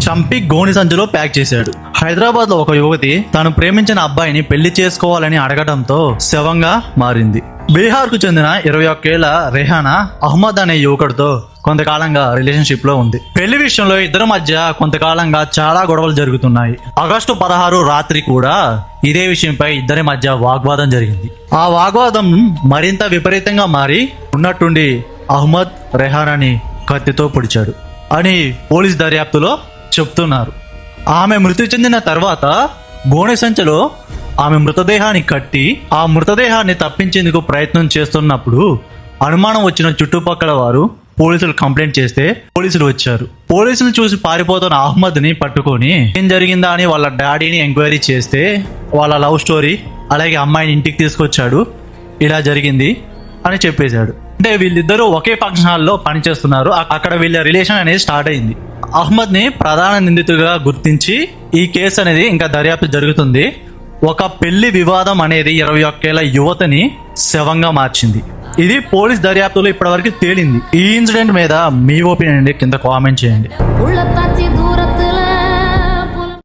చంపి గోని సంచిలో ప్యాక్ చేశాడు. హైదరాబాద్ లో ఒక యువతి తాను ప్రేమించిన అబ్బాయిని పెళ్లి చేసుకోవాలని అడగడంతో శవంగా మారింది. బీహార్ కు చెందిన 21 ఏళ్ల రెహానా అహ్మద్ అనే యువకుడితో కొంతకాలంగా రిలేషన్షిప్ లో ఉంది. పెళ్లి విషయంలో ఇద్దరి మధ్య కొంతకాలంగా చాలా గొడవలు జరుగుతున్నాయి. ఆగస్టు 16 రాత్రి కూడా ఇదే విషయంపై ఇద్దరి మధ్య వాగ్వాదం జరిగింది. ఆ వాగ్వాదం మరింత విపరీతంగా మారి ఉన్నట్టుండి అహ్మద్ రెహానాని కత్తితో పొడిచాడు అని పోలీస్ దర్యాప్తులో చెప్తున్నారు. ఆమె మృతి చెందిన తర్వాత గోనె సంచిలో ఆమె మృతదేహాన్ని కట్టి ఆ మృతదేహాన్ని తప్పించేందుకు ప్రయత్నం చేస్తున్నప్పుడు అనుమానం వచ్చిన చుట్టుపక్కల వారు పోలీసులు కంప్లైంట్ చేస్తే పోలీసులు వచ్చారు. పోలీసులు చూసి పారిపోతున్న అహ్మద్ ని పట్టుకొని ఏం జరిగిందా అని వాళ్ళ డాడీని ఎంక్వైరీ చేస్తే వాళ్ళ లవ్ స్టోరీ అలాగే అమ్మాయిని ఇంటికి తీసుకొచ్చాడు, ఇలా జరిగింది అని చెప్పేశాడు. అంటే వీళ్ళిద్దరూ ఒకే ఫంక్షన్ హాల్లో పనిచేస్తున్నారు. అక్కడ వీళ్ళ రిలేషన్ అనేది స్టార్ట్ అయింది. అహ్మద్ ని ప్రధాన నిందితుడిగా గుర్తించి ఈ కేసు అనేది ఇంకా దర్యాప్తు జరుగుతుంది. ఒక పెళ్లి వివాదం అనేది 21 ఏళ్ల యువతని శవంగా మార్చింది. ఇది పోలీస్ దర్యాప్తులో ఇప్పటివరకు తేలింది. ఈ ఇన్సిడెంట్ మీద మీ ఒపీనియన్ కింద కామెంట్ చేయండి.